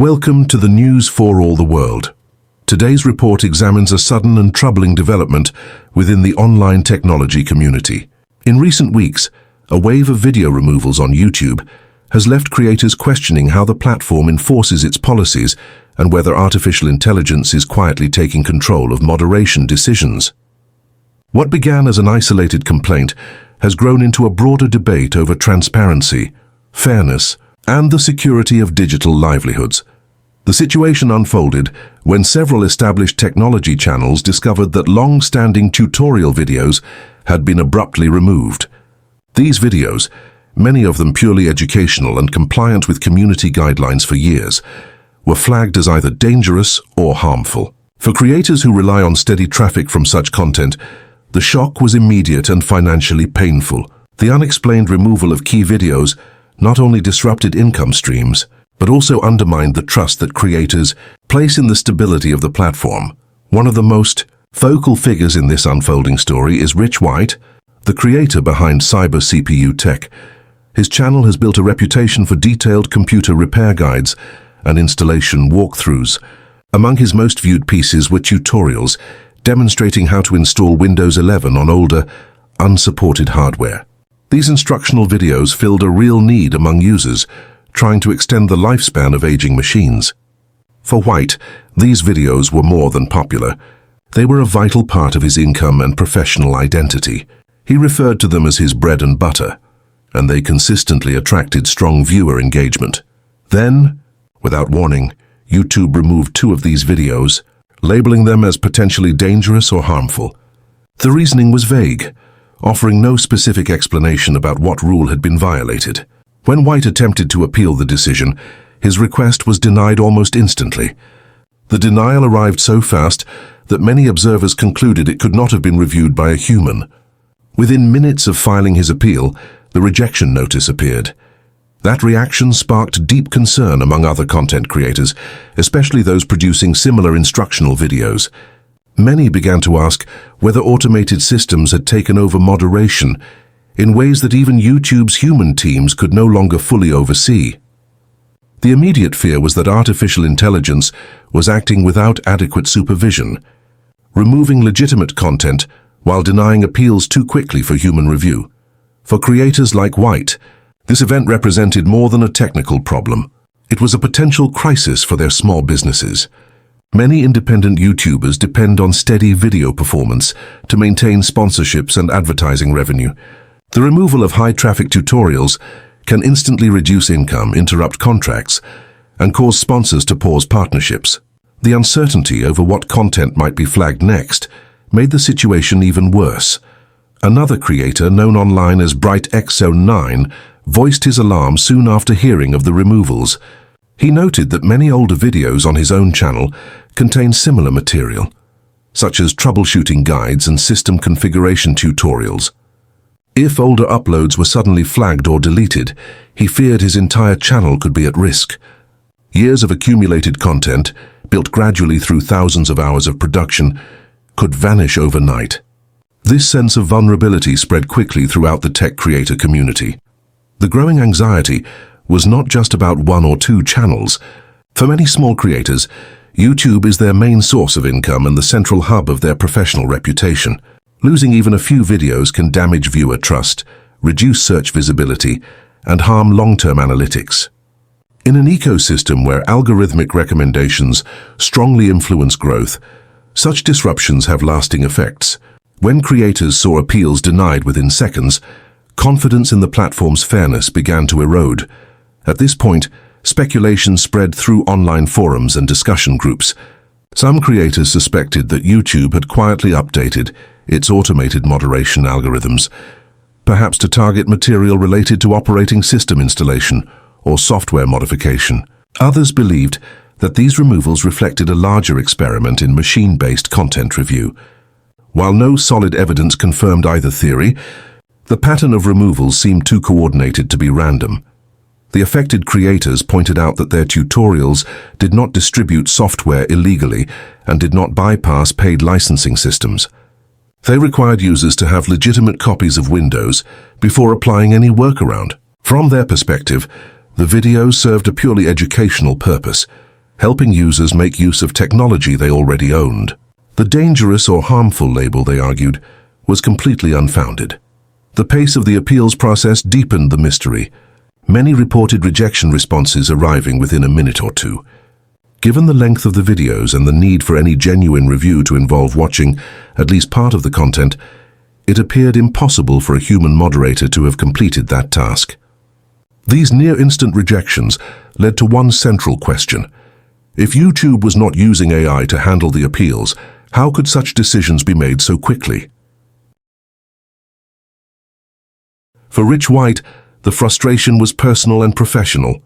Welcome to the news for all the world. Today's report examines a sudden and troubling development within the online technology community. In recent weeks, a wave of video removals on YouTube has left creators questioning how the platform enforces its policies and whether artificial intelligence is quietly taking control of moderation decisions. What began as an isolated complaint has grown into a broader debate over transparency, fairness, and the security of digital livelihoods. The situation unfolded when several established technology channels discovered that long-standing tutorial videos had been abruptly removed. These videos, many of them purely educational and compliant with community guidelines for years, were flagged as either dangerous or harmful. For creators who rely on steady traffic from such content, the shock was immediate and financially painful. The unexplained removal of key videos not only disrupted income streams, but also undermined the trust that creators place in the stability of the platform. One of the most focal figures in this unfolding story is Rich White, the creator behind CyberCPU tech. His channel has built a reputation for detailed computer repair guides and installation walkthroughs. Among his most viewed pieces were tutorials demonstrating how to install Windows 11 on older, unsupported hardware. These instructional videos filled a real need among users trying to extend the lifespan of aging machines. For White, these videos were more than popular. They were a vital part of his income and professional identity. He referred to them as his bread and butter, and they consistently attracted strong viewer engagement. Then, without warning, YouTube removed 2 of these videos, labeling them as potentially dangerous or harmful. The reasoning was vague, offering no specific explanation about what rule had been violated. When White attempted to appeal the decision, his request was denied almost instantly. The denial arrived so fast that many observers concluded it could not have been reviewed by a human. Within minutes of filing his appeal, the rejection notice appeared. That reaction sparked deep concern among other content creators, especially those producing similar instructional videos. Many began to ask whether automated systems had taken over moderation in ways that even YouTube's human teams could no longer fully oversee. The immediate fear was that artificial intelligence was acting without adequate supervision, removing legitimate content while denying appeals too quickly for human review. For creators like White, this event represented more than a technical problem. It was a potential crisis for their small businesses. Many independent YouTubers depend on steady video performance to maintain sponsorships and advertising revenue. The removal of high-traffic tutorials can instantly reduce income, interrupt contracts, and cause sponsors to pause partnerships. The uncertainty over what content might be flagged next made the situation even worse. Another creator, known online as Britec09, voiced his alarm soon after hearing of the removals. He noted that many older videos on his own channel contain similar material, such as troubleshooting guides and system configuration tutorials. If older uploads were suddenly flagged or deleted, he feared his entire channel could be at risk. Years of accumulated content, built gradually through thousands of hours of production, could vanish overnight. This sense of vulnerability spread quickly throughout the tech creator community. The growing anxiety was not just about 1 or 2 channels. For many small creators, YouTube is their main source of income and the central hub of their professional reputation. Losing even a few videos can damage viewer trust, reduce search visibility, and harm long-term analytics. In an ecosystem where algorithmic recommendations strongly influence growth, such disruptions have lasting effects. When creators saw appeals denied within seconds, confidence in the platform's fairness began to erode. At this point, speculation spread through online forums and discussion groups. Some creators suspected that YouTube had quietly updated its automated moderation algorithms, perhaps to target material related to operating system installation or software modification. Others believed that these removals reflected a larger experiment in machine-based content review. While no solid evidence confirmed either theory, the pattern of removals seemed too coordinated to be random. The affected creators pointed out that their tutorials did not distribute software illegally and did not bypass paid licensing systems. They required users to have legitimate copies of Windows before applying any workaround. From their perspective, the videos served a purely educational purpose, helping users make use of technology they already owned. The dangerous or harmful label, they argued, was completely unfounded. The pace of the appeals process deepened the mystery, many reported rejection responses arriving within a minute or two. Given the length of the videos and the need for any genuine review to involve watching at least part of the content, it appeared impossible for a human moderator to have completed that task. These near-instant rejections led to one central question. If YouTube was not using AI to handle the appeals, how could such decisions be made so quickly? For Rich White, the frustration was personal and professional.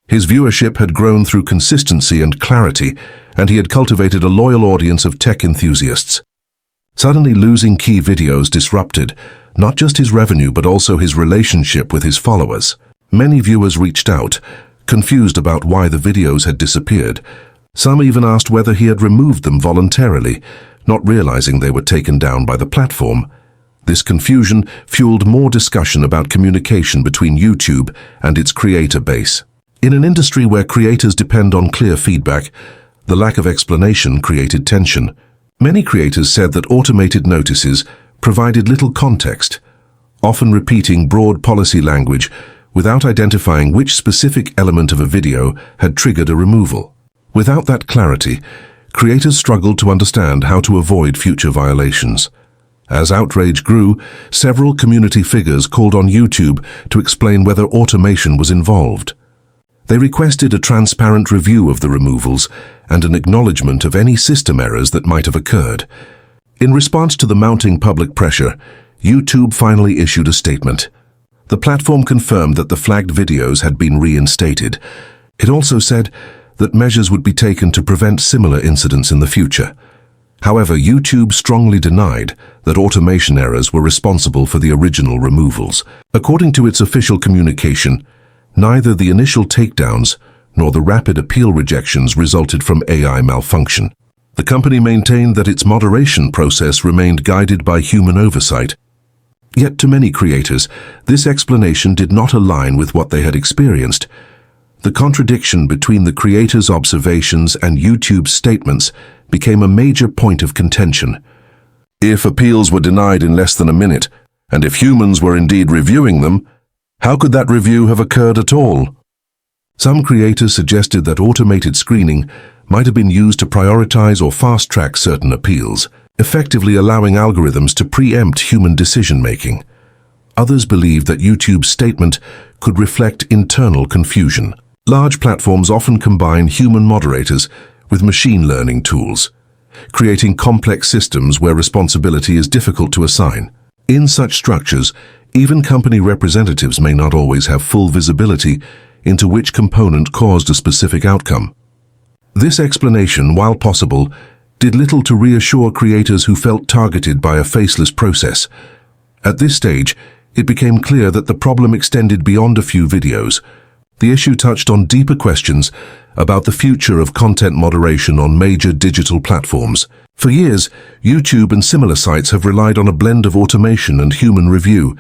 His viewership had grown through consistency and clarity, and he had cultivated a loyal audience of tech enthusiasts. Suddenly losing key videos disrupted not just his revenue but also his relationship with his followers. Many viewers reached out, confused about why the videos had disappeared. Some even asked whether he had removed them voluntarily, not realizing they were taken down by the platform. This confusion fueled more discussion about communication between YouTube and its creator base. In an industry where creators depend on clear feedback, the lack of explanation created tension. Many creators said that automated notices provided little context, often repeating broad policy language without identifying which specific element of a video had triggered a removal. Without that clarity, creators struggled to understand how to avoid future violations. As outrage grew, several community figures called on YouTube to explain whether automation was involved. They requested a transparent review of the removals and an acknowledgement of any system errors that might have occurred. In response to the mounting public pressure, YouTube finally issued a statement. The platform confirmed that the flagged videos had been reinstated. It also said that measures would be taken to prevent similar incidents in the future. However, YouTube strongly denied that automation errors were responsible for the original removals. According to its official communication, neither the initial takedowns nor the rapid appeal rejections resulted from AI malfunction. The company maintained that its moderation process remained guided by human oversight. Yet to many creators, this explanation did not align with what they had experienced. The contradiction between the creators' observations and YouTube's statements became a major point of contention. If appeals were denied in less than a minute, and if humans were indeed reviewing them, how could that review have occurred at all? Some creators suggested that automated screening might have been used to prioritize or fast-track certain appeals, effectively allowing algorithms to preempt human decision-making. Others believed that YouTube's statement could reflect internal confusion. Large platforms often combine human moderators with machine learning tools, creating complex systems where responsibility is difficult to assign. In such structures, even company representatives may not always have full visibility into which component caused a specific outcome. This explanation, while possible, did little to reassure creators who felt targeted by a faceless process. At this stage, it became clear that the problem extended beyond a few videos. The issue touched on deeper questions about the future of content moderation on major digital platforms. For years, YouTube and similar sites have relied on a blend of automation and human review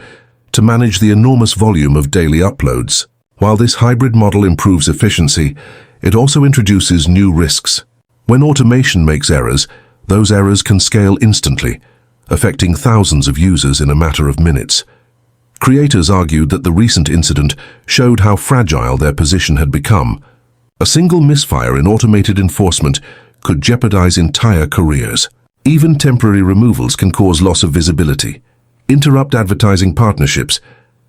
to manage the enormous volume of daily uploads. While this hybrid model improves efficiency, it also introduces new risks. When automation makes errors, those errors can scale instantly, affecting thousands of users in a matter of minutes. Creators argued that the recent incident showed how fragile their position had become. A single misfire in automated enforcement could jeopardize entire careers. Even temporary removals can cause loss of visibility, interrupt advertising partnerships,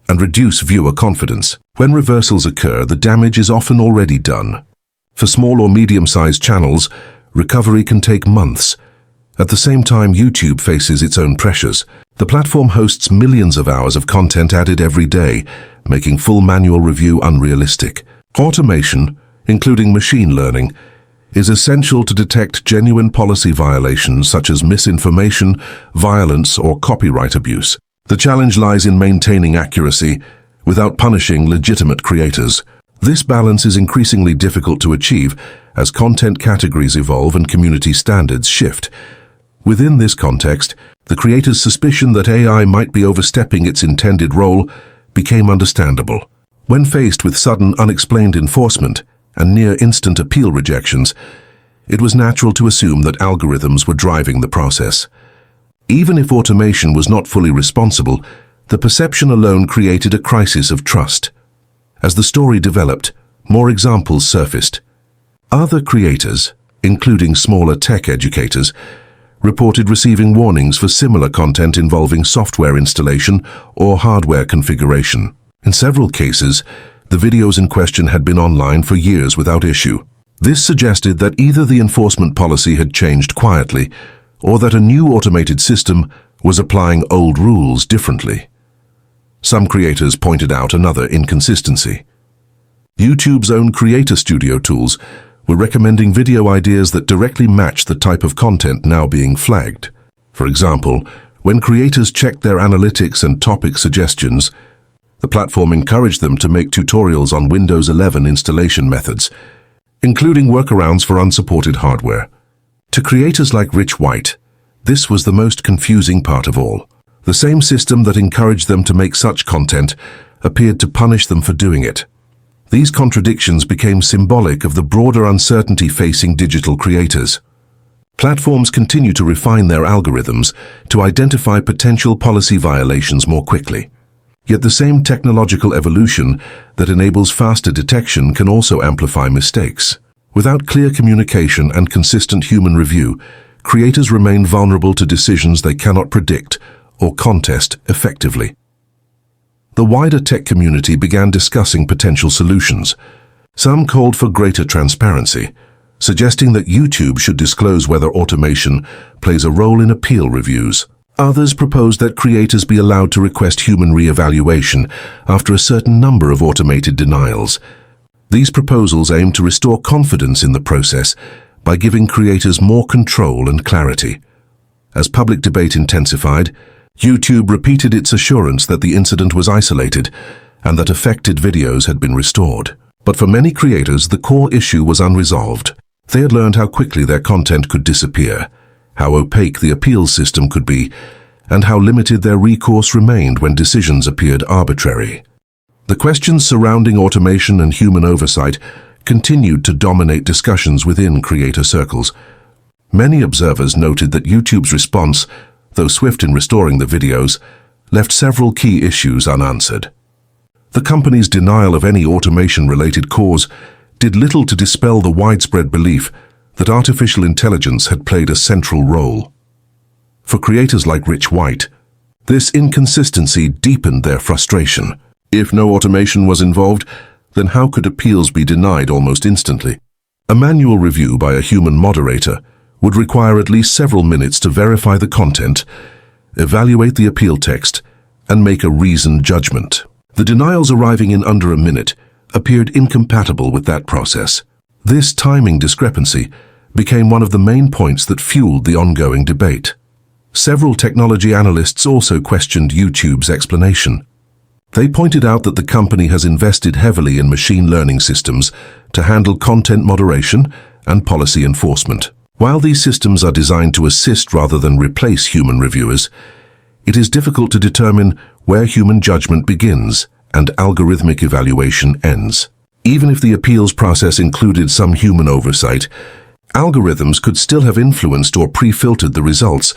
and reduce viewer confidence. When reversals occur, the damage is often already done. For small or medium-sized channels, recovery can take months. At the same time, YouTube faces its own pressures. The platform hosts millions of hours of content added every day, making full manual review unrealistic. Automation, including machine learning, is essential to detect genuine policy violations such as misinformation, violence, or copyright abuse. The challenge lies in maintaining accuracy without punishing legitimate creators. This balance is increasingly difficult to achieve as content categories evolve and community standards shift. Within this context, the creator's suspicion that AI might be overstepping its intended role became understandable. When faced with sudden, unexplained enforcement, and near-instant appeal rejections, it was natural to assume that algorithms were driving the process. Even if automation was not fully responsible, the perception alone created a crisis of trust. As the story developed, more examples surfaced. Other creators, including smaller tech educators, reported receiving warnings for similar content involving software installation or hardware configuration. In several cases, the videos in question had been online for years without issue. This suggested that either the enforcement policy had changed quietly, or that a new automated system was applying old rules differently. Some creators pointed out another inconsistency. YouTube's own creator studio tools were recommending video ideas that directly matched the type of content now being flagged. For example, when creators checked their analytics and topic suggestions, the platform encouraged them to make tutorials on Windows 11 installation methods, including workarounds for unsupported hardware. To creators like Rich White, this was the most confusing part of all. The same system that encouraged them to make such content appeared to punish them for doing it. These contradictions became symbolic of the broader uncertainty facing digital creators. Platforms continue to refine their algorithms to identify potential policy violations more quickly. Yet the same technological evolution that enables faster detection can also amplify mistakes. Without clear communication and consistent human review, creators remain vulnerable to decisions they cannot predict or contest effectively. The wider tech community began discussing potential solutions. Some called for greater transparency, suggesting that YouTube should disclose whether automation plays a role in appeal reviews. Others proposed that creators be allowed to request human re-evaluation after a certain number of automated denials. These proposals aim to restore confidence in the process by giving creators more control and clarity. As public debate intensified, YouTube repeated its assurance that the incident was isolated and that affected videos had been restored. But for many creators, the core issue was unresolved. They had learned how quickly their content could disappear, how opaque the appeals system could be, and how limited their recourse remained when decisions appeared arbitrary. The questions surrounding automation and human oversight continued to dominate discussions within creator circles. Many observers noted that YouTube's response, though swift in restoring the videos, left several key issues unanswered. The company's denial of any automation-related cause did little to dispel the widespread belief that artificial intelligence had played a central role. For creators like Rich White, this inconsistency deepened their frustration. If no automation was involved, then how could appeals be denied almost instantly? A manual review by a human moderator would require at least several minutes to verify the content, evaluate the appeal text, and make a reasoned judgment. The denials arriving in under a minute appeared incompatible with that process. This timing discrepancy became one of the main points that fueled the ongoing debate. Several technology analysts also questioned YouTube's explanation. They pointed out that the company has invested heavily in machine learning systems to handle content moderation and policy enforcement. While these systems are designed to assist rather than replace human reviewers, it is difficult to determine where human judgment begins and algorithmic evaluation ends. Even if the appeals process included some human oversight, algorithms could still have influenced or pre-filtered the results,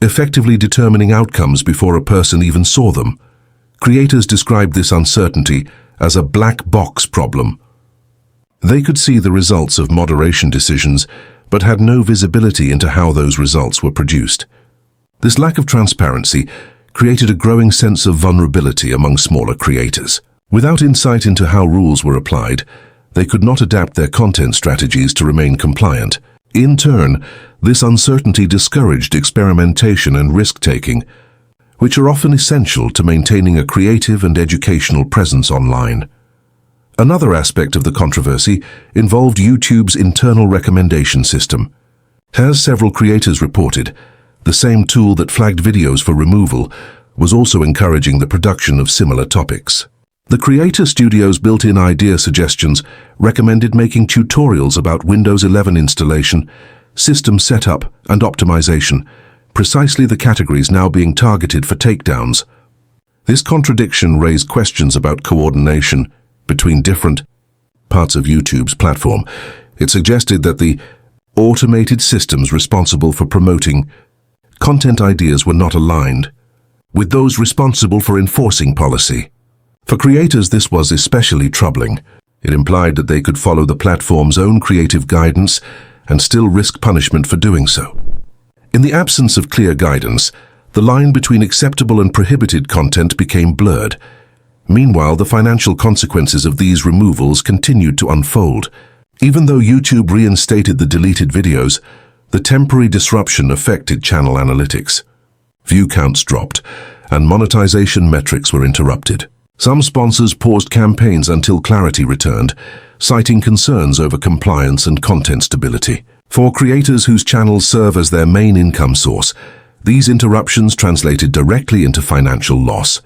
effectively determining outcomes before a person even saw them. Creators described this uncertainty as a black box problem. They could see the results of moderation decisions, but had no visibility into how those results were produced. This lack of transparency created a growing sense of vulnerability among smaller creators. Without insight into how rules were applied, they could not adapt their content strategies to remain compliant. In turn, this uncertainty discouraged experimentation and risk-taking, which are often essential to maintaining a creative and educational presence online. Another aspect of the controversy involved YouTube's internal recommendation system. As several creators reported, the same tool that flagged videos for removal was also encouraging the production of similar topics. The Creator Studio's built-in idea suggestions recommended making tutorials about Windows 11 installation, system setup, and optimization, precisely the categories now being targeted for takedowns. This contradiction raised questions about coordination between different parts of YouTube's platform. It suggested that the automated systems responsible for promoting content ideas were not aligned with those responsible for enforcing policy. For creators, this was especially troubling. It implied that they could follow the platform's own creative guidance and still risk punishment for doing so. In the absence of clear guidance, the line between acceptable and prohibited content became blurred. Meanwhile, the financial consequences of these removals continued to unfold. Even though YouTube reinstated the deleted videos, the temporary disruption affected channel analytics. View counts dropped, and monetization metrics were interrupted. Some sponsors paused campaigns until clarity returned, citing concerns over compliance and content stability. For creators whose channels serve as their main income source, these interruptions translated directly into financial loss.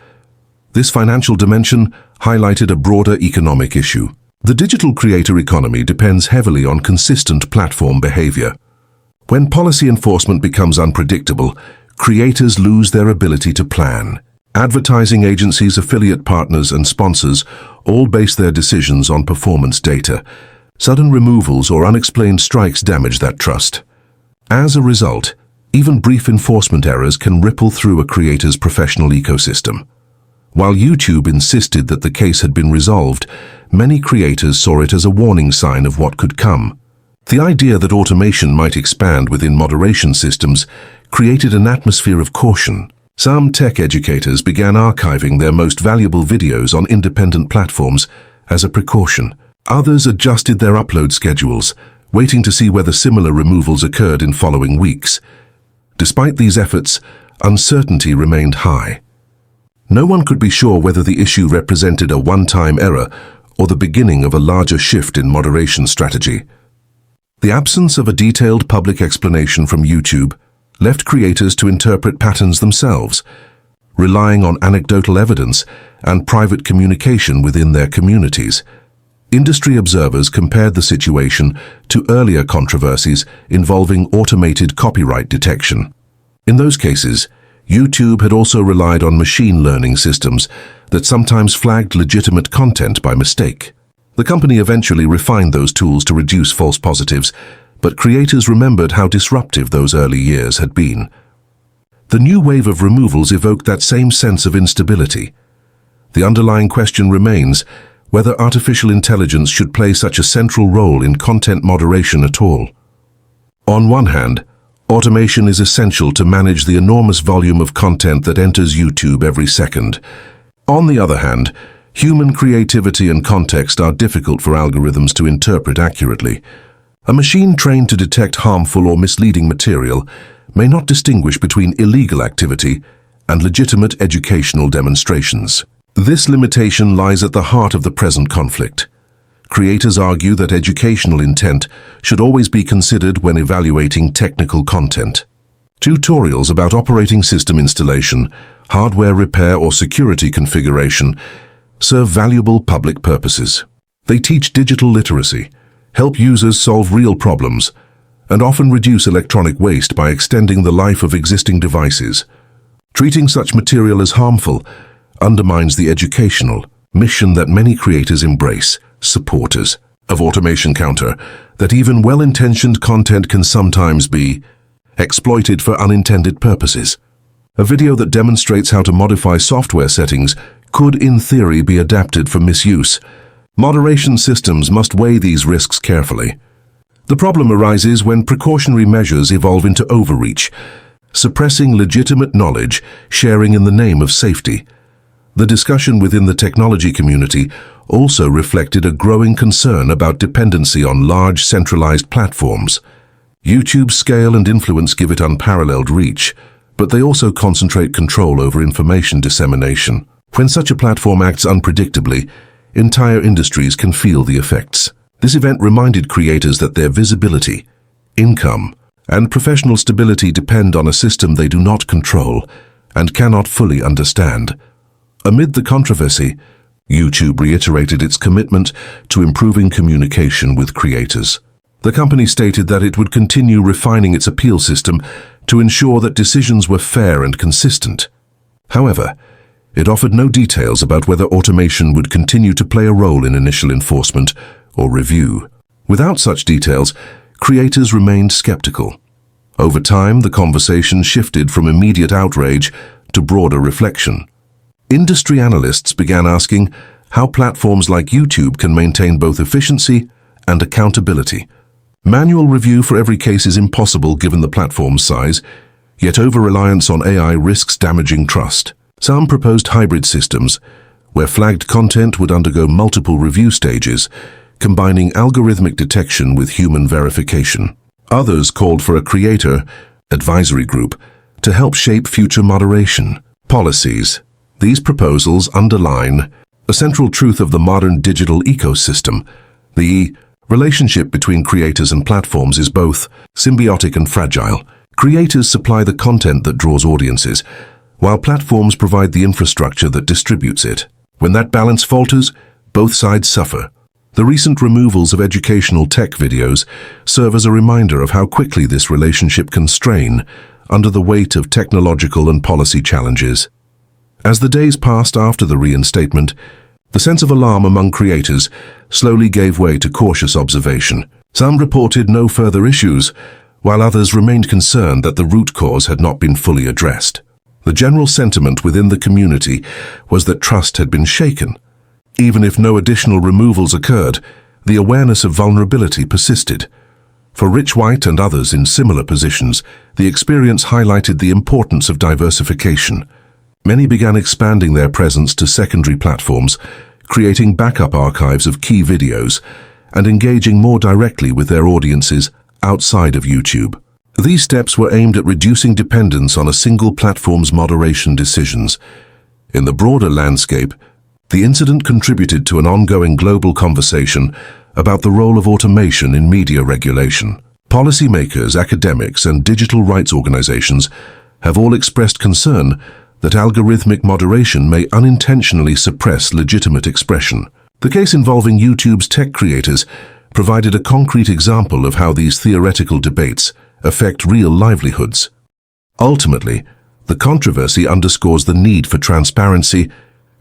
This financial dimension highlighted a broader economic issue. The digital creator economy depends heavily on consistent platform behavior. When policy enforcement becomes unpredictable, creators lose their ability to plan. Advertising agencies, affiliate partners, and sponsors all base their decisions on performance data. Sudden removals or unexplained strikes damage that trust. As a result, even brief enforcement errors can ripple through a creator's professional ecosystem. While YouTube insisted that the case had been resolved, many creators saw it as a warning sign of what could come. The idea that automation might expand within moderation systems created an atmosphere of caution. Some tech educators began archiving their most valuable videos on independent platforms as a precaution. Others adjusted their upload schedules, waiting to see whether similar removals occurred in following weeks. Despite these efforts, uncertainty remained high. No one could be sure whether the issue represented a one-time error or the beginning of a larger shift in moderation strategy. The absence of a detailed public explanation from YouTube left creators to interpret patterns themselves, relying on anecdotal evidence and private communication within their communities. Industry observers compared the situation to earlier controversies involving automated copyright detection. In those cases, YouTube had also relied on machine learning systems that sometimes flagged legitimate content by mistake. The company eventually refined those tools to reduce false positives, but creators remembered how disruptive those early years had been. The new wave of removals evoked that same sense of instability. The underlying question remains whether artificial intelligence should play such a central role in content moderation at all. On one hand, automation is essential to manage the enormous volume of content that enters YouTube every second. On the other hand, human creativity and context are difficult for algorithms to interpret accurately. A machine trained to detect harmful or misleading material may not distinguish between illegal activity and legitimate educational demonstrations. This limitation lies at the heart of the present conflict. Creators argue that educational intent should always be considered when evaluating technical content. Tutorials about operating system installation, hardware repair, or security configuration serve valuable public purposes. They teach digital literacy, help users solve real problems, and often reduce electronic waste by extending the life of existing devices. Treating such material as harmful undermines the educational mission that many creators embrace. Supporters of automation counter that even well-intentioned content can sometimes be exploited for unintended purposes. A video that demonstrates how to modify software settings could, in theory, be adapted for misuse. Moderation systems must weigh these risks carefully. The problem arises when precautionary measures evolve into overreach, suppressing legitimate knowledge sharing in the name of safety. The discussion within the technology community also reflected a growing concern about dependency on large centralized platforms. YouTube's scale and influence give it unparalleled reach, but they also concentrate control over information dissemination. When such a platform acts unpredictably, entire industries can feel the effects. This event reminded creators that their visibility, income, and professional stability depend on a system they do not control and cannot fully understand. Amid the controversy, YouTube reiterated its commitment to improving communication with creators. The company stated that it would continue refining its appeal system to ensure that decisions were fair and consistent. However, it offered no details about whether automation would continue to play a role in initial enforcement or review. Without such details, creators remained skeptical. Over time, the conversation shifted from immediate outrage to broader reflection. Industry analysts began asking how platforms like YouTube can maintain both efficiency and accountability. Manual review for every case is impossible given the platform's size, yet over-reliance on AI risks damaging trust. Some proposed hybrid systems, where flagged content would undergo multiple review stages, combining algorithmic detection with human verification. Others called for a creator advisory group to help shape future moderation policies. These proposals underline a central truth of the modern digital ecosystem. The relationship between creators and platforms is both symbiotic and fragile. Creators supply the content that draws audiences, while platforms provide the infrastructure that distributes it. When that balance falters, both sides suffer. The recent removals of educational tech videos serve as a reminder of how quickly this relationship can strain under the weight of technological and policy challenges. As the days passed after the reinstatement, the sense of alarm among creators slowly gave way to cautious observation. Some reported no further issues, while others remained concerned that the root cause had not been fully addressed. The general sentiment within the community was that trust had been shaken. Even if no additional removals occurred, the awareness of vulnerability persisted. For Rich White and others in similar positions, the experience highlighted the importance of diversification. Many began expanding their presence to secondary platforms, creating backup archives of key videos, and engaging more directly with their audiences outside of YouTube. These steps were aimed at reducing dependence on a single platform's moderation decisions. In the broader landscape, the incident contributed to an ongoing global conversation about the role of automation in media regulation. Policymakers, academics, and digital rights organizations have all expressed concern that algorithmic moderation may unintentionally suppress legitimate expression. The case involving YouTube's tech creators provided a concrete example of how these theoretical debates affect real livelihoods. Ultimately, the controversy underscores the need for transparency,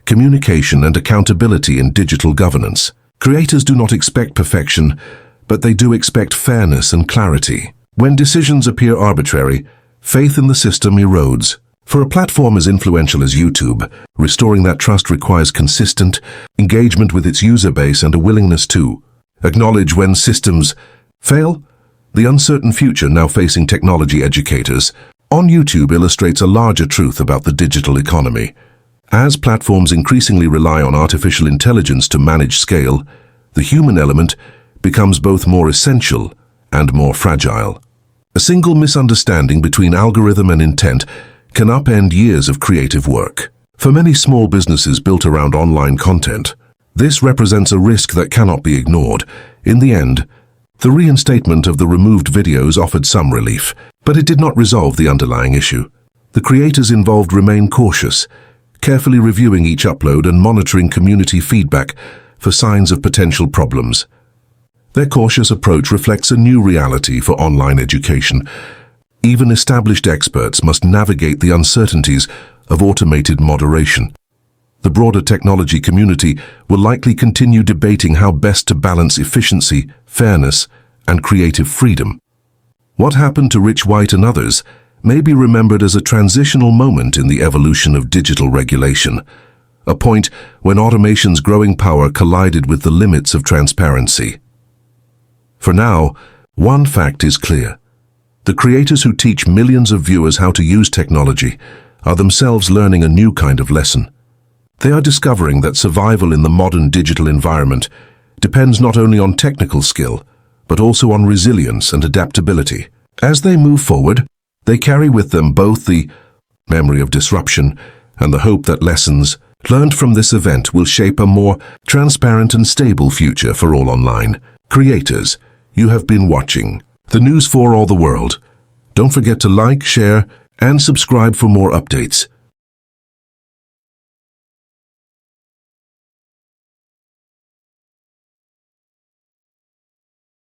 communication, and accountability in digital governance. Creators do not expect perfection, but they do expect fairness and clarity. When decisions appear arbitrary, faith in the system erodes. For a platform as influential as YouTube, restoring that trust requires consistent engagement with its user base and a willingness to acknowledge when systems fail. The uncertain future now facing technology educators on YouTube illustrates a larger truth about the digital economy. As platforms increasingly rely on artificial intelligence to manage scale, the human element becomes both more essential and more fragile. A single misunderstanding between algorithm and intent can upend years of creative work. For many small businesses built around online content, this represents a risk that cannot be ignored. In the end, the reinstatement of the removed videos offered some relief, but it did not resolve the underlying issue. The creators involved remain cautious, carefully reviewing each upload and monitoring community feedback for signs of potential problems. Their cautious approach reflects a new reality for online education. Even established experts must navigate the uncertainties of automated moderation. The broader technology community will likely continue debating how best to balance efficiency, fairness, and creative freedom. What happened to Rich White and others may be remembered as a transitional moment in the evolution of digital regulation, a point when automation's growing power collided with the limits of transparency. For now, one fact is clear. The creators who teach millions of viewers how to use technology are themselves learning a new kind of lesson. They are discovering that survival in the modern digital environment depends not only on technical skill, but also on resilience and adaptability. As they move forward, they carry with them both the memory of disruption and the hope that lessons learned from this event will shape a more transparent and stable future for all online creators. You have been watching the news for all the world. Don't forget to like, share, and subscribe for more updates.